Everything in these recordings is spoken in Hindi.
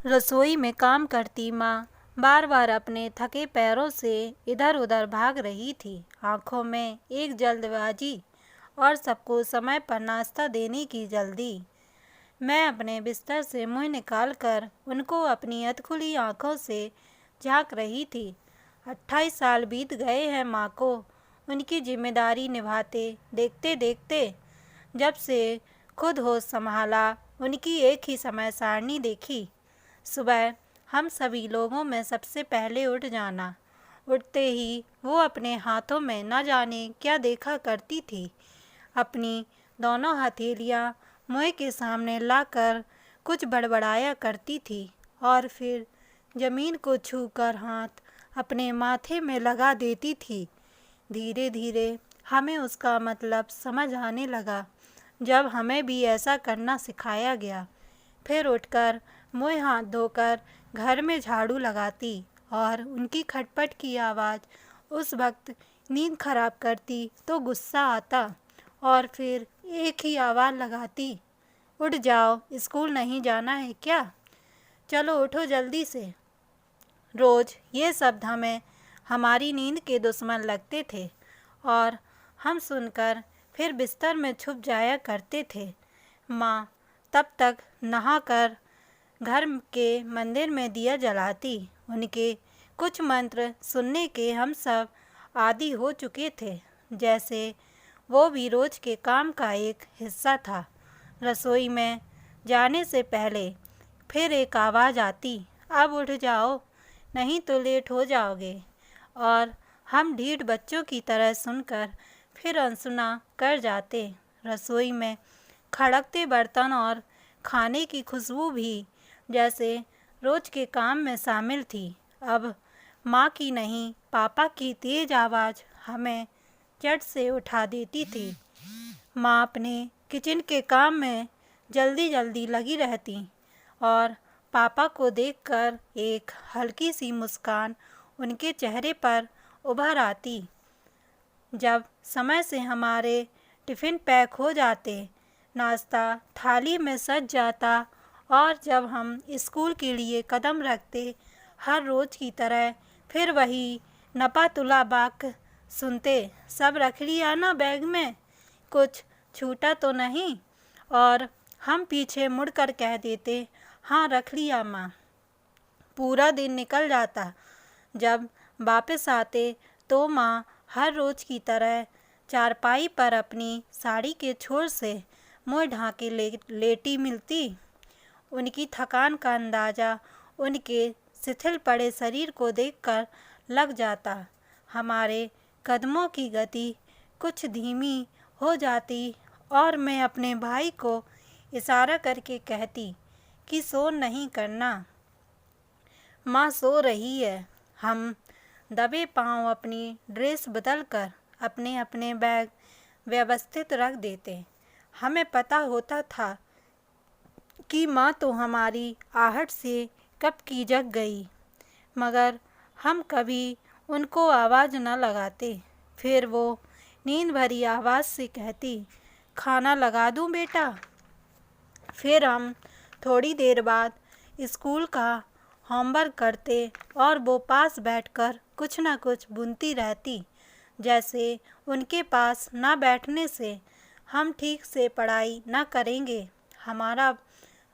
रसोई में काम करती माँ बार बार अपने थके पैरों से इधर उधर भाग रही थी। आंखों में एक जल्दबाजी और सबको समय पर नाश्ता देने की जल्दी। मैं अपने बिस्तर से मुंह निकालकर उनको अपनी अधखुली आंखों से झांक रही थी। 28 साल बीत गए हैं माँ को उनकी जिम्मेदारी निभाते देखते देखते। जब से खुद होश संभाला, उनकी एक ही समय सारणी देखी। सुबह हम सभी लोगों में सबसे पहले उठ जाना। उठते ही वो अपने हाथों में न जाने क्या देखा करती थी। अपनी दोनों हथेलियां मुंह के सामने लाकर कुछ बड़बड़ाया करती थी और फिर जमीन को छूकर हाथ अपने माथे में लगा देती थी। धीरे धीरे हमें उसका मतलब समझ आने लगा, जब हमें भी ऐसा करना सिखाया गया। फिर उठकर मुंह हाथ धोकर घर में झाड़ू लगाती और उनकी खटपट की आवाज़ उस वक्त नींद खराब करती तो गुस्सा आता और फिर एक ही आवाज़ लगाती, उठ जाओ, स्कूल नहीं जाना है क्या? चलो उठो जल्दी से। रोज़ ये शब्द हमें हमारी नींद के दुश्मन लगते थे और हम सुनकर फिर बिस्तर में छुप जाया करते थे। माँ तब तक नहाकर घर के मंदिर में दिया जलाती। उनके कुछ मंत्र सुनने के हम सब आदी हो चुके थे, जैसे वो भी रोज के काम का एक हिस्सा था। रसोई में जाने से पहले फिर एक आवाज़ आती, अब उठ जाओ, नहीं तो लेट हो जाओगे। और हम ढीठ बच्चों की तरह सुनकर फिर अनसुना कर जाते। रसोई में खड़कते बर्तन और खाने की खुशबू भी जैसे रोज के काम में शामिल थी। अब माँ की नहीं, पापा की तेज आवाज़ हमें झट से उठा देती थी। माँ अपने किचन के काम में जल्दी जल्दी लगी रहती और पापा को देखकर एक हल्की सी मुस्कान उनके चेहरे पर उभर आती। जब समय से हमारे टिफ़िन पैक हो जाते, नाश्ता थाली में सज जाता और जब हम स्कूल के लिए कदम रखते, हर रोज़ की तरह फिर वही नपा तुला बाक सुनते, सब रख लिया ना बैग में, कुछ छूटा तो नहीं? और हम पीछे मुड़कर कह देते, हाँ रख लिया माँ। पूरा दिन निकल जाता। जब वापस आते तो माँ हर रोज़ की तरह चारपाई पर अपनी साड़ी के छोर से मुँह ढाँके लेटी मिलती। उनकी थकान का अंदाज़ा उनके शिथिल पड़े शरीर को देखकर लग जाता। हमारे कदमों की गति कुछ धीमी हो जाती और मैं अपने भाई को इशारा करके कहती कि सो नहीं करना, माँ सो रही है। हम दबे पांव अपनी ड्रेस बदलकर अपने अपने बैग व्यवस्थित रख देते। हमें पता होता था कि माँ तो हमारी आहट से कब की जग गई, मगर हम कभी उनको आवाज़ न लगाते। फिर वो नींद भरी आवाज़ से कहती, खाना लगा दूँ बेटा? फिर हम थोड़ी देर बाद स्कूल का होमवर्क करते और वो पास बैठकर कुछ न कुछ बुनती रहती, जैसे उनके पास न बैठने से हम ठीक से पढ़ाई न करेंगे। हमारा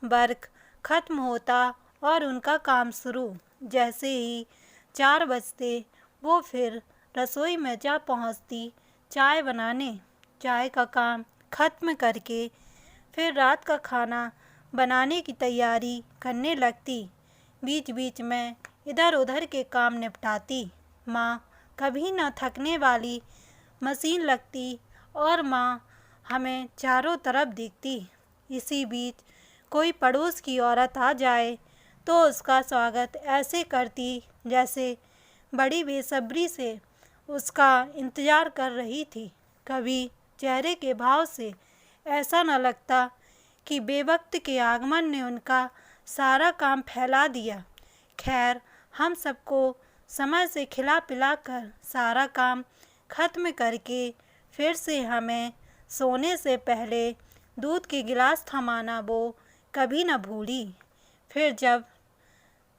वर्क ख़त्म होता और उनका काम शुरू। जैसे ही 4 बजते वो फिर रसोई में जा पहुंचती चाय बनाने। चाय का काम ख़त्म करके फिर रात का खाना बनाने की तैयारी करने लगती। बीच बीच में इधर उधर के काम निपटाती। माँ कभी न थकने वाली मशीन लगती और माँ हमें चारों तरफ दिखती। इसी बीच कोई पड़ोस की औरत आ जाए तो उसका स्वागत ऐसे करती जैसे बड़ी बेसब्री से उसका इंतज़ार कर रही थी। कभी चेहरे के भाव से ऐसा न लगता कि बेवक्त के आगमन ने उनका सारा काम फैला दिया। खैर, हम सबको समय से खिला पिला कर सारा काम ख़त्म करके फिर से हमें सोने से पहले दूध के गिलास थमाना वो कभी न भूली। फिर जब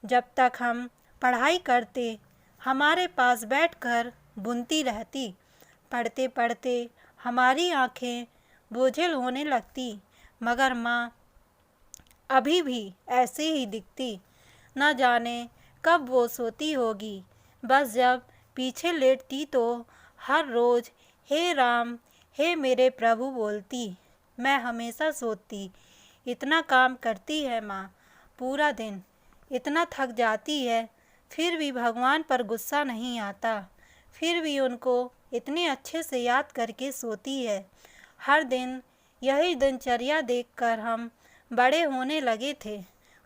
जब तक हम पढ़ाई करते हमारे पास बैठकर बुनती रहती। पढ़ते पढ़ते हमारी आंखें बोझिल होने लगती, मगर माँ अभी भी ऐसे ही दिखती। न जाने कब वो सोती होगी। बस जब पीछे लेटती तो हर रोज़ हे राम, हे मेरे प्रभु बोलती। मैं हमेशा सोचती, इतना काम करती है माँ पूरा दिन, इतना थक जाती है, फिर भी भगवान पर गुस्सा नहीं आता, फिर भी उनको इतने अच्छे से याद करके सोती है। हर दिन यही दिनचर्या देखकर हम बड़े होने लगे थे।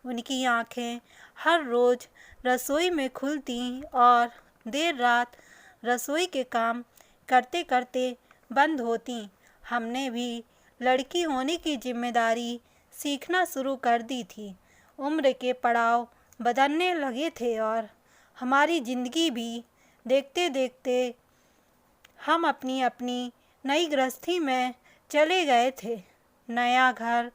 उनकी आंखें हर रोज़ रसोई में खुलती और देर रात रसोई के काम करते करते बंद होती। हमने भी लड़की होने की जिम्मेदारी सीखना शुरू कर दी थी। उम्र के पड़ाव बदलने लगे थे और हमारी ज़िंदगी भी देखते देखते हम अपनी अपनी नई गृहस्थी में चले गए थे। नया घर,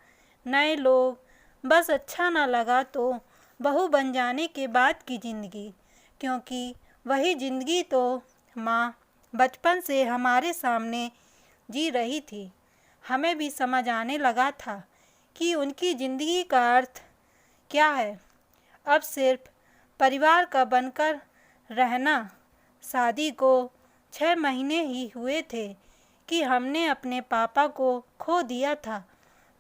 नए लोग, बस अच्छा ना लगा तो बहू बन जाने के बाद की ज़िंदगी, क्योंकि वही ज़िंदगी तो माँ बचपन से हमारे सामने जी रही थी। हमें भी समझ आने लगा था कि उनकी ज़िंदगी का अर्थ क्या है। अब सिर्फ परिवार का बनकर रहना। शादी को 6 महीने ही हुए थे कि हमने अपने पापा को खो दिया था,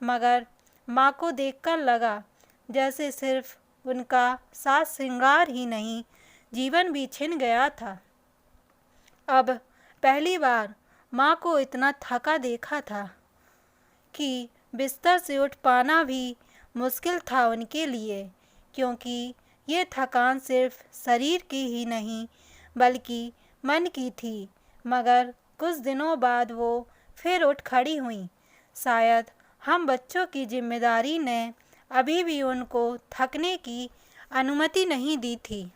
मगर माँ को देखकर लगा जैसे सिर्फ उनका साज श्रृंगार ही नहीं, जीवन भी छिन गया था। अब पहली बार माँ को इतना थका देखा था कि बिस्तर से उठ पाना भी मुश्किल था उनके लिए, क्योंकि ये थकान सिर्फ शरीर की ही नहीं बल्कि मन की थी। मगर कुछ दिनों बाद वो फिर उठ खड़ी हुई। शायद हम बच्चों की जिम्मेदारी ने अभी भी उनको थकने की अनुमति नहीं दी थी।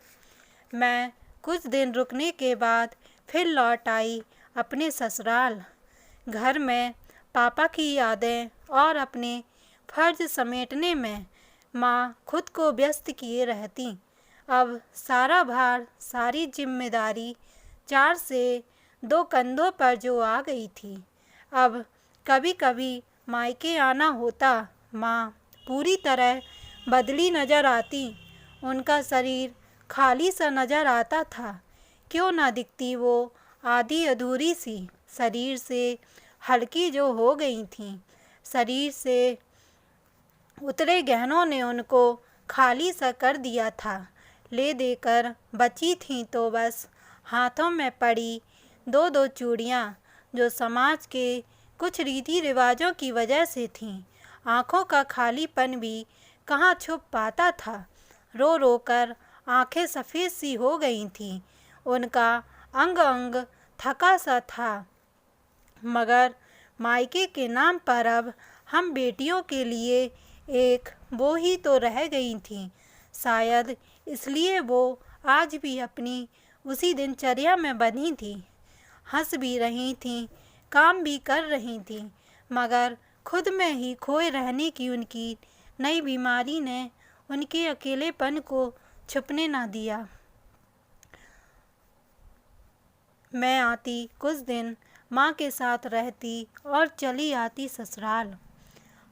मैं कुछ दिन रुकने के बाद फिर लौट आई अपने ससुराल। घर में पापा की यादें और अपने फर्ज समेटने में माँ खुद को व्यस्त किए रहती। अब सारा भार, सारी जिम्मेदारी 4 से 2 कंधों पर जो आ गई थी। अब कभी कभी मायके आना होता, माँ पूरी तरह बदली नज़र आती। उनका शरीर खाली सा नज़र आता था। क्यों ना दिखती वो आधी अधूरी सी, शरीर से हल्की जो हो गई थी। शरीर से उतरे गहनों ने उनको खाली सा कर दिया था। ले देकर बची थी तो बस हाथों में पड़ी 2-2 चूड़ियाँ, जो समाज के कुछ रीति रिवाजों की वजह से थीं। आँखों का खालीपन भी कहाँ छुप पाता था। रो रो कर आँखें सफ़ेद सी हो गई थीं। उनका अंग अंग थका सा था। मगर मायके के नाम पर अब हम बेटियों के लिए एक वो ही तो रह गई थीं। शायद इसलिए वो आज भी अपनी उसी दिनचर्या में बंधी थी। हंस भी रही थीं, काम भी कर रही थीं, मगर खुद में ही खोए रहने की उनकी नई बीमारी ने उनके अकेलेपन को छुपने ना दिया। मैं आती कुछ दिन, माँ के साथ रहती और चली आती ससुराल।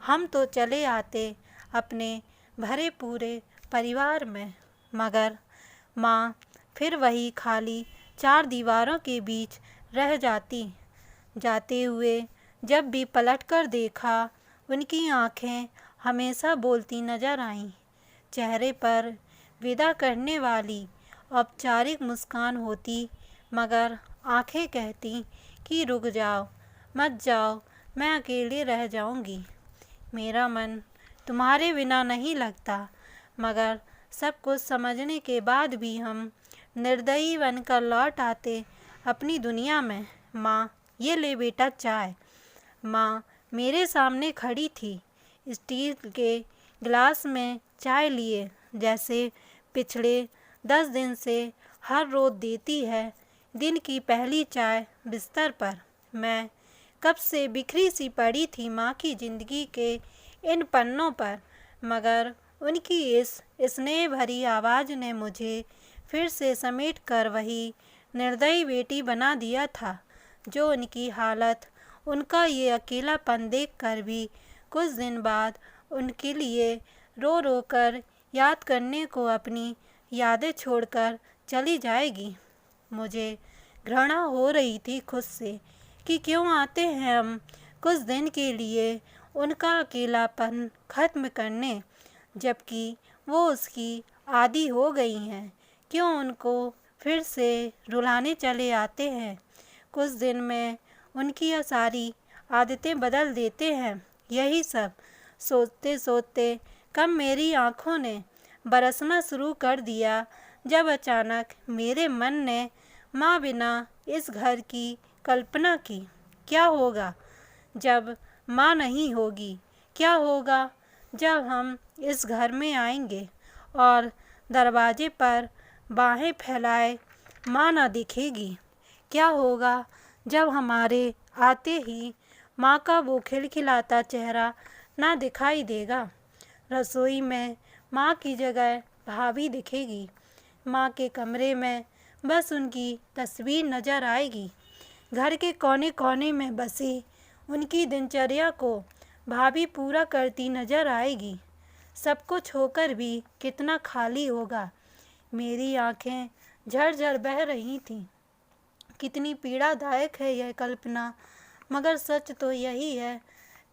हम तो चले आते अपने भरे पूरे परिवार में, मगर माँ फिर वही खाली 4 दीवारों के बीच रह जाती। जाते हुए जब भी पलटकर देखा, उनकी आँखें हमेशा बोलती नजर आईं। चेहरे पर विदा करने वाली औपचारिक मुस्कान होती, मगर आँखें कहती कि रुक जाओ, मत जाओ, मैं अकेले रह जाऊंगी। मेरा मन तुम्हारे बिना नहीं लगता। मगर सब कुछ समझने के बाद भी हम निर्दयी बनकर लौट आते अपनी दुनिया में। माँ, ये ले बेटा चाय। माँ मेरे सामने खड़ी थी, स्टील के गिलास में चाय लिए, जैसे पिछले 10 दिन से हर रोज़ देती है। दिन की पहली चाय बिस्तर पर। मैं कब से बिखरी सी पड़ी थी माँ की ज़िंदगी के इन पन्नों पर, मगर उनकी इस स्नेह भरी आवाज़ ने मुझे फिर से समेट कर वही निर्दयी बेटी बना दिया था। जो उनकी हालत, उनका ये अकेलापन देखकर भी कुछ दिन बाद उनके लिए रो रो कर याद करने को अपनी यादें छोड़कर चली जाएगी। मुझे घृणा हो रही थी खुद से कि क्यों आते हैं हम कुछ दिन के लिए उनका अकेलापन ख़त्म करने, जबकि वो उसकी आदी हो गई हैं। क्यों उनको फिर से रुलाने चले आते हैं। कुछ दिन में उनकी यह सारी आदतें बदल देते हैं। यही सब सोचते सोचते कब मेरी आँखों ने बरसना शुरू कर दिया, जब अचानक मेरे मन ने माँ बिना इस घर की कल्पना की। क्या होगा जब माँ नहीं होगी? क्या होगा जब हम इस घर में आएंगे और दरवाजे पर बाहें फैलाए माँ न दिखेगी? क्या होगा जब हमारे आते ही माँ का वो खिलखिलाता चेहरा ना दिखाई देगा? रसोई में माँ की जगह भाभी दिखेगी। माँ के कमरे में बस उनकी तस्वीर नज़र आएगी। घर के कोने कोने में बसी उनकी दिनचर्या को भाभी पूरा करती नज़र आएगी। सब कुछ होकर भी कितना खाली होगा। मेरी आंखें झरझर बह रही थीं। कितनी पीड़ादायक है यह कल्पना, मगर सच तो यही है।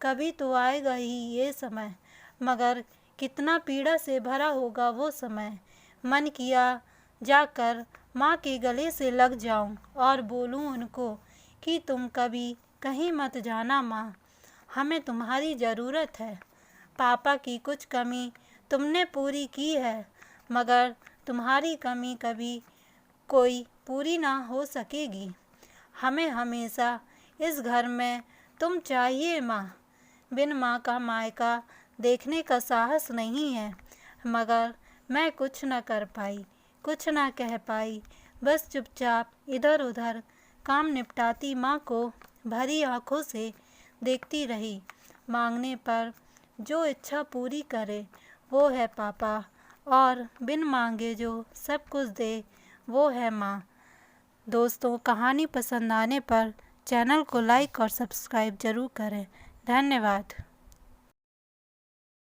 कभी तो आएगा ही ये समय, मगर कितना पीड़ा से भरा होगा वो समय। मन किया जाकर माँ के गले से लग जाऊं और बोलूं उनको कि तुम कभी कहीं मत जाना माँ, हमें तुम्हारी ज़रूरत है। पापा की कुछ कमी तुमने पूरी की है, मगर तुम्हारी कमी कभी कोई पूरी ना हो सकेगी। हमें हमेशा इस घर में तुम चाहिए माँ। बिन माँ का मायका देखने का साहस नहीं है, मगर मैं कुछ न कर पाई, कुछ ना कह पाई। बस चुपचाप इधर उधर काम निपटाती माँ को भरी आँखों से देखती रही। मांगने पर जो इच्छा पूरी करे वो है पापा, और बिन मांगे जो सब कुछ दे वो है माँ। दोस्तों, कहानी पसंद आने पर चैनल को लाइक और सब्सक्राइब ज़रूर करें। धन्यवाद।